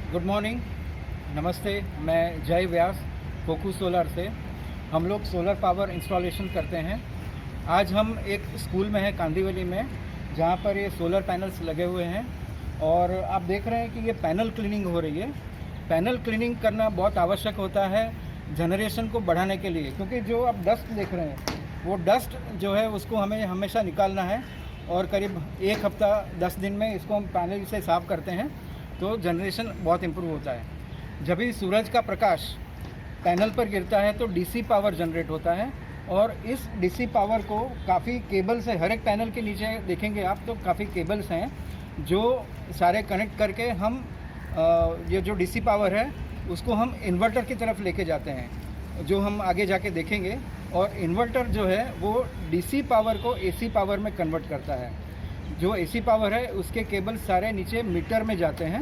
Good morning, नमस्ते। मैं जय व्यास, फोकू सोलर से। हम लोग सोलर पावर इंस्टॉलेशन करते हैं। आज हम एक स्कूल में हैं कांदीवली में, जहाँ पर ये सोलर पैनल्स लगे हुए हैं और आप देख रहे हैं कि ये पैनल क्लीनिंग हो रही है। पैनल क्लीनिंग करना बहुत आवश्यक होता है जनरेशन को बढ़ाने के लिए, क्योंकि जो आप डस्ट देख रहे हैं वो डस्ट जो है उसको हमें हमेशा निकालना है और करीब एक हफ्ता 10 दिन में इसको हम पैनल से साफ़ करते हैं तो जनरेशन बहुत इम्प्रूव होता है। जब भी सूरज का प्रकाश पैनल पर गिरता है तो डीसी पावर जनरेट होता है और इस डीसी पावर को काफ़ी केबल्स है। हर एक पैनल के नीचे देखेंगे आप तो काफ़ी केबल्स हैं जो सारे कनेक्ट करके हम ये जो डीसी पावर है उसको हम इन्वर्टर की तरफ लेके जाते हैं, जो हम आगे जाके देखेंगे। और इन्वर्टर जो है वो डीसी पावर को एसी पावर में कन्वर्ट करता है। जो एसी पावर है उसके केबल सारे नीचे मीटर में जाते हैं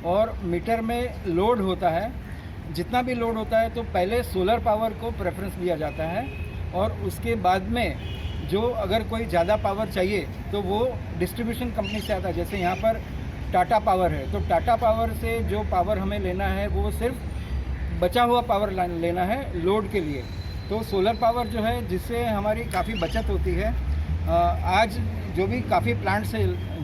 और मीटर में लोड होता है। जितना भी लोड होता है तो पहले सोलर पावर को प्रेफरेंस दिया जाता है और उसके बाद में जो अगर कोई ज़्यादा पावर चाहिए तो वो डिस्ट्रीब्यूशन कंपनी से आता है। जैसे यहाँ पर टाटा पावर है तो टाटा पावर से जो पावर हमें लेना है वो सिर्फ बचा हुआ पावर लेना है लोड के लिए। तो सोलर पावर जो है जिससे हमारी काफ़ी बचत होती है। आज जो भी काफ़ी प्लांट्स है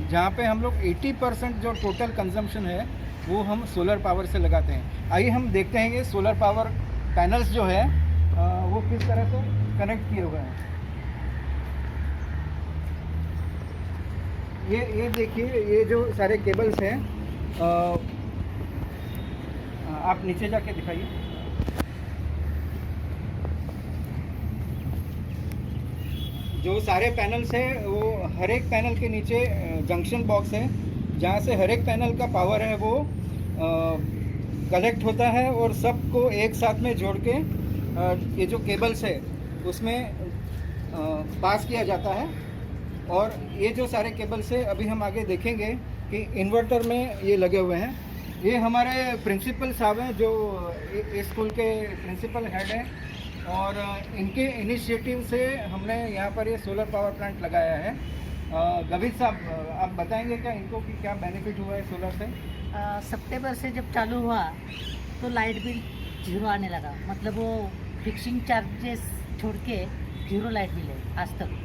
जहाँ पे हम लोग 80% जो टोटल कंजम्पशन है वो हम सोलर पावर से लगाते हैं। आइए हम देखते हैं कि सोलर पावर पैनल्स जो है वो किस तरह से कनेक्ट किए हुए हैं। ये देखिए, ये जो सारे केबल्स हैं आप नीचे जाके दिखाइए। जो सारे पैनल्स हैं वो हर एक पैनल के नीचे जंक्शन बॉक्स है जहाँ से हर एक पैनल का पावर है वो कलेक्ट होता है और सबको एक साथ में जोड़ के ये जो केबल्स है उसमें पास किया जाता है। और ये जो सारे केबल्स है अभी हम आगे देखेंगे कि इन्वर्टर में ये लगे हुए हैं। ये हमारे प्रिंसिपल साहब हैं जो इस स्कूल के प्रिंसिपल हेड हैं और इनके इनिशिएटिव से हमने यहाँ पर ये सोलर पावर प्लांट लगाया है। गवित साहब आप बताएंगे क्या इनको कि क्या बेनिफिट हुआ है सोलर से? सितंबर से जब चालू हुआ तो लाइट बिल 0 आने लगा, मतलब वो फिक्सिंग चार्जेस छोड़ के 0 लाइट बिल है आज तक।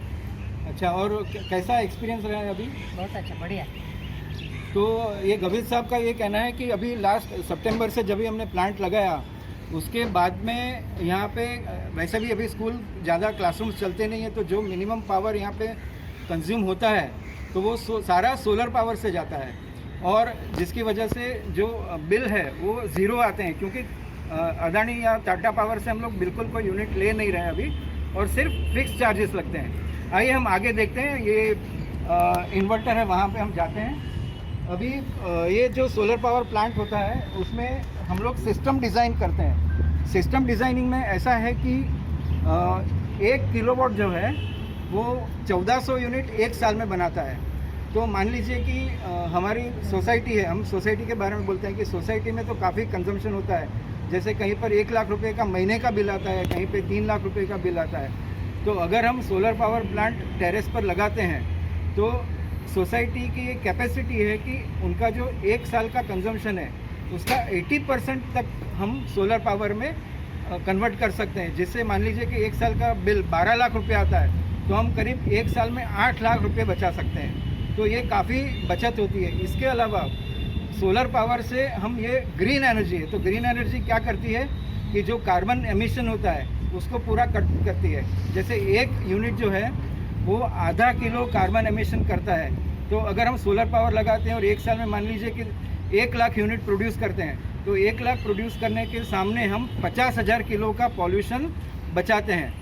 अच्छा, और कैसा एक्सपीरियंस रहा है अभी? बहुत अच्छा, बढ़िया। तो ये गवित साहब का ये कहना है कि अभी लास्ट सितंबर से जब भी हमने प्लांट लगाया उसके बाद में यहाँ पे वैसे भी अभी स्कूल ज़्यादा क्लासरूम्स चलते नहीं है तो जो मिनिमम पावर यहाँ पे कंज्यूम होता है तो वो सारा सोलर पावर से जाता है और जिसकी वजह से जो बिल है वो 0 आते हैं, क्योंकि अदानी या टाटा पावर से हम लोग बिल्कुल कोई यूनिट ले नहीं रहे अभी और सिर्फ फिक्स चार्जेस लगते हैं। आइए हम आगे देखते हैं। ये इन्वर्टर है, वहाँ पे हम जाते हैं। अभी ये जो सोलर पावर प्लांट होता है उसमें हम लोग सिस्टम डिज़ाइन करते हैं। सिस्टम डिज़ाइनिंग में ऐसा है कि 1 किलोवाट जो है वो 1400 यूनिट एक साल में बनाता है। तो मान लीजिए कि हमारी सोसाइटी है, हम सोसाइटी के बारे में बोलते हैं कि सोसाइटी में तो काफ़ी कंजम्पशन होता है। जैसे कहीं पर 1 लाख रुपए का महीने का बिल आता है, कहीं पे 3 लाख रुपए का बिल आता है। तो अगर हम सोलर पावर प्लांट टेरेस पर लगाते हैं तो सोसाइटी की ये कैपेसिटी है कि उनका जो 1 साल का कंजम्पशन है उसका 80% तक हम सोलर पावर में कन्वर्ट कर सकते हैं। जिससे मान लीजिए कि 1 साल का बिल 12 लाख रुपए आता है तो हम करीब 1 साल में 8 लाख रुपए बचा सकते हैं। तो ये काफ़ी बचत होती है। इसके अलावा सोलर पावर से हम ये ग्रीन एनर्जी है, तो ग्रीन एनर्जी क्या करती है कि जो कार्बन एमिशन होता है उसको पूरा कट करती है। जैसे 1 यूनिट जो है वो आधा किलो कार्बन एमिशन करता है। तो अगर हम सोलर पावर लगाते हैं और 1 साल में मान लीजिए कि 1 लाख यूनिट प्रोड्यूस करते हैं तो 1 लाख प्रोड्यूस करने के सामने हम 50,000 किलो का पॉल्यूशन बचाते हैं।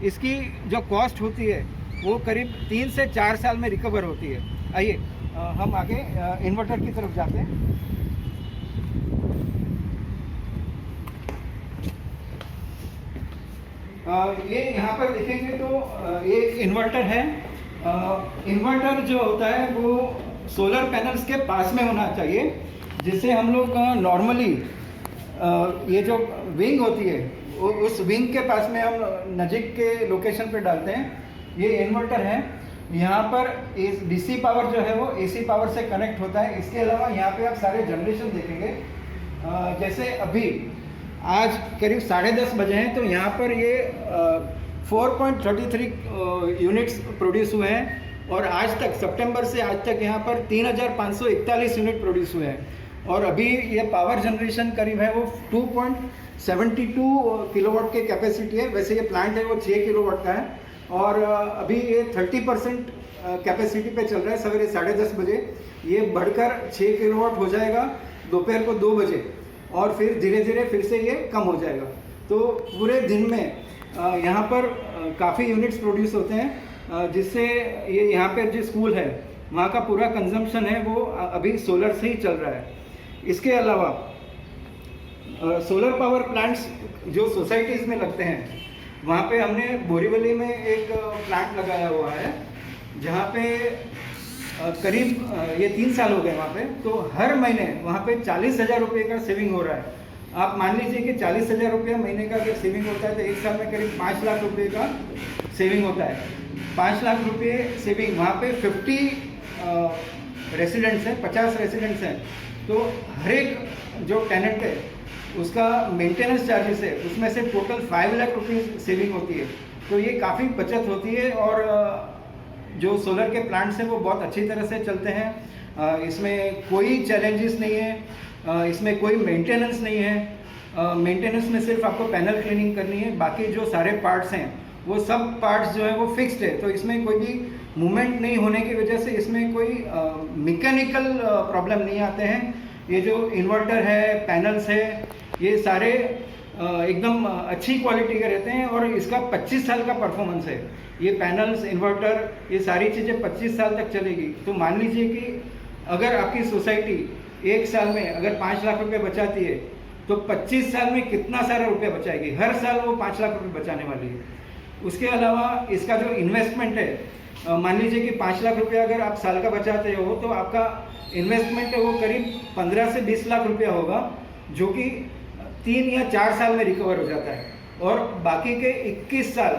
इसकी जो कॉस्ट होती है वो करीब 3 से 4 साल में रिकवर होती है। आइए हम आगे इन्वर्टर की तरफ जाते हैं। ये यहाँ पर देखेंगे तो ये इन्वर्टर है। इन्वर्टर जो होता है वो सोलर पैनल्स के पास में होना चाहिए, जिससे हम लोग नॉर्मली ये जो विंग होती है उस विंग के पास में हम नज़दीक के लोकेशन पे डालते हैं। ये इन्वर्टर है। यहाँ पर डीसी पावर जो है वो एसी पावर से कनेक्ट होता है। इसके अलावा यहाँ पे आप सारे जनरेशन देखेंगे जैसे अभी आज करीब 10:30 बजे हैं, तो यहाँ पर ये 4.33 यूनिट्स प्रोड्यूस हुए हैं, और आज तक सितंबर से आज तक यहाँ पर 3,541 यूनिट प्रोड्यूस हुए हैं। और अभी ये पावर जनरेशन करीब है वो 2.72 किलोवाट के कैपेसिटी है। वैसे ये प्लांट है वो 6 किलोवाट का है, और अभी ये 30% कैपेसिटी पे चल रहा है। सवेरे 10:30 बजे ये बढ़कर 6 किलोवाट हो जाएगा दोपहर को 2 बजे, और फिर धीरे धीरे फिर से ये कम हो जाएगा। तो पूरे दिन में यहाँ पर काफ़ी यूनिट्स प्रोड्यूस होते हैं, जिससे ये यहाँ पर जो स्कूल है वहाँ का पूरा कंजम्पशन है वो अभी सोलर से ही चल रहा है। इसके अलावा सोलर पावर प्लांट्स जो सोसाइटीज़ में लगते हैं, वहाँ पे हमने बोरीवली में एक प्लांट लगाया हुआ है, जहाँ पे करीब ये 3 साल हो गए वहाँ पे। तो हर महीने वहाँ पे 40,000 रुपये का सेविंग हो रहा है। आप मान लीजिए कि 40,000 रुपये महीने का अगर सेविंग होता है तो एक साल में करीब 5 लाख रुपये का सेविंग होता है। 5 लाख रुपये सेविंग, वहाँ पे 50 रेसिडेंट्स हैं, 50 रेसिडेंट्स हैं। तो हर एक जो टेनेंट है उसका मेंटेनेंस चार्जेस है, उसमें से टोटल 5 लाख रुपये सेविंग होती है। तो ये काफ़ी बचत होती है, और जो सोलर के प्लांट्स हैं वो बहुत अच्छी तरह से चलते हैं। इसमें कोई चैलेंजेस नहीं है, इसमें कोई मेंटेनेंस नहीं है। मेंटेनेंस में सिर्फ आपको पैनल क्लीनिंग करनी है, बाकी जो सारे पार्ट्स हैं वो सब पार्ट्स जो है वो फिक्स्ड है। तो इसमें कोई भी मूवमेंट नहीं होने की वजह से इसमें कोई मैकेनिकल प्रॉब्लम नहीं आते हैं। ये जो इन्वर्टर है, पैनल्स है, ये सारे एकदम अच्छी क्वालिटी के रहते हैं, और इसका 25 साल का परफॉर्मेंस है। ये पैनल्स, इन्वर्टर, ये सारी चीज़ें 25 साल तक चलेगी। तो मान लीजिए कि अगर आपकी सोसाइटी एक साल में अगर 5 लाख रुपए बचाती है, तो 25 साल में कितना सारा रुपया बचाएगी। हर साल वो 5 लाख रुपए बचाने वाली है। उसके अलावा इसका जो इन्वेस्टमेंट है, मान लीजिए कि 5 लाख रुपया अगर आप साल का बचाते हो, तो आपका इन्वेस्टमेंट है वो करीब 15 से 20 लाख रुपया होगा, जो कि 3 या 4 साल में रिकवर हो जाता है। और बाकी के 21 साल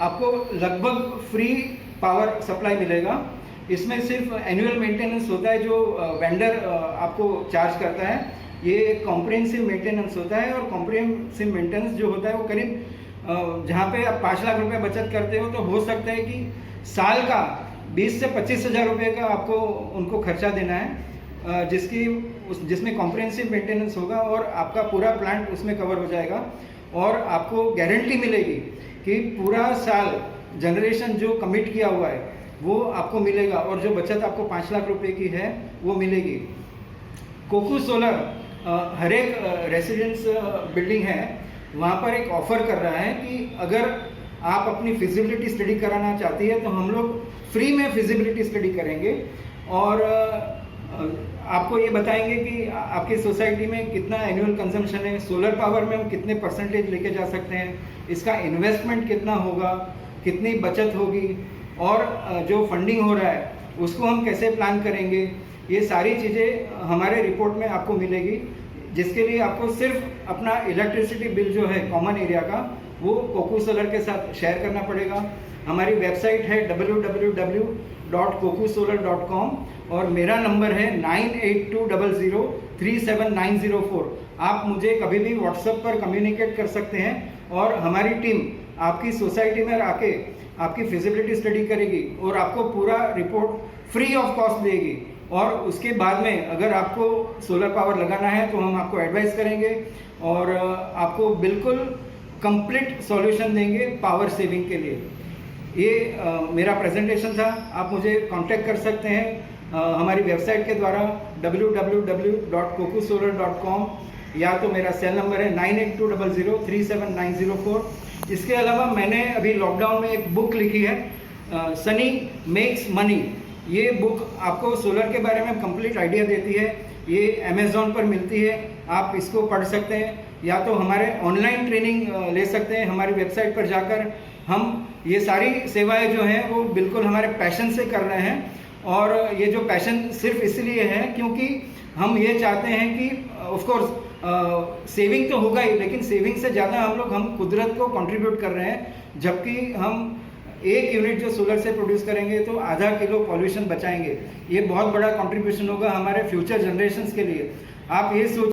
आपको लगभग फ्री पावर सप्लाई मिलेगा। इसमें सिर्फ एनुअल मेंटेनेंस होता है जो वेंडर आपको चार्ज करता है। ये कॉम्प्रिहेंसिव मेंटेनेंस होता है, और कॉम्प्रिहेंसिव मेंटेनेंस जो होता है वो करीब जहाँ पे आप 5 लाख रुपए बचत करते हो, तो हो सकता है कि साल का 20 से 25,000 रुपये का आपको उनको खर्चा देना है, जिसमें कॉम्प्रिहेंसिव मेंटेनेंस होगा, और आपका पूरा प्लांट उसमें कवर हो जाएगा। और आपको गारंटी मिलेगी कि पूरा साल जनरेशन जो कमिट किया हुआ है वो आपको मिलेगा, और जो बचत आपको 5 लाख रुपए की है वो मिलेगी। कोकू सोलर हर एक रेसिडेंस बिल्डिंग है वहाँ पर एक ऑफ़र कर रहा है कि अगर आप अपनी फिजिबिलिटी स्टडी कराना चाहती है तो हम लोग फ्री में फिजिबिलिटी स्टडी करेंगे, और आपको ये बताएंगे कि आपकी सोसाइटी में कितना एनुअल कंजम्पशन है, सोलर पावर में हम कितने परसेंटेज लेके जा सकते हैं, इसका इन्वेस्टमेंट कितना होगा, कितनी बचत होगी, और जो फंडिंग हो रहा है उसको हम कैसे प्लान करेंगे। ये सारी चीज़ें हमारे रिपोर्ट में आपको मिलेगी, जिसके लिए आपको सिर्फ अपना इलेक्ट्रिसिटी बिल जो है कॉमन एरिया का वो कोकू सोलर के साथ शेयर करना पड़ेगा। हमारी वेबसाइट है www.kokusolar.com, और मेरा नंबर है 9820037904। आप मुझे कभी भी व्हाट्सएप पर कम्युनिकेट कर सकते हैं, और हमारी टीम आपकी सोसाइटी में आके आपकी फिजिबिलिटी स्टडी करेगी और आपको पूरा रिपोर्ट फ्री ऑफ कॉस्ट देगी। और उसके बाद में अगर आपको सोलर पावर लगाना है तो हम आपको एडवाइस करेंगे, और आपको बिल्कुल कंप्लीट सॉल्यूशन देंगे पावर सेविंग के लिए। ये मेरा प्रेजेंटेशन था। आप मुझे कांटेक्ट कर सकते हैं हमारी वेबसाइट के द्वारा www.kokusolar.com, या तो मेरा सेल नंबर है 9820037904। इसके अलावा मैंने अभी लॉकडाउन में एक बुक लिखी है, सनी मेक्स मनी। ये बुक आपको सोलर के बारे में कंप्लीट आइडिया देती है। ये अमेज़ॉन पर मिलती है, आप इसको पढ़ सकते हैं, या तो हमारे ऑनलाइन ट्रेनिंग ले सकते हैं हमारी वेबसाइट पर जाकर। हम ये सारी सेवाएं जो हैं वो बिल्कुल हमारे पैशन से कर रहे हैं, और ये जो पैशन सिर्फ इसलिए है क्योंकि हम ये चाहते हैं कि ऑफ कोर्स सेविंग तो होगा ही, लेकिन सेविंग से ज़्यादा हम कुदरत को कंट्रीब्यूट कर रहे हैं। जबकि हम 1 यूनिट जो सोलर से प्रोड्यूस करेंगे तो आधा किलो पॉल्यूशन बचाएंगे। ये बहुत बड़ा कंट्रीब्यूशन होगा हमारे फ्यूचर जनरेशन्स के लिए। आप ये सोच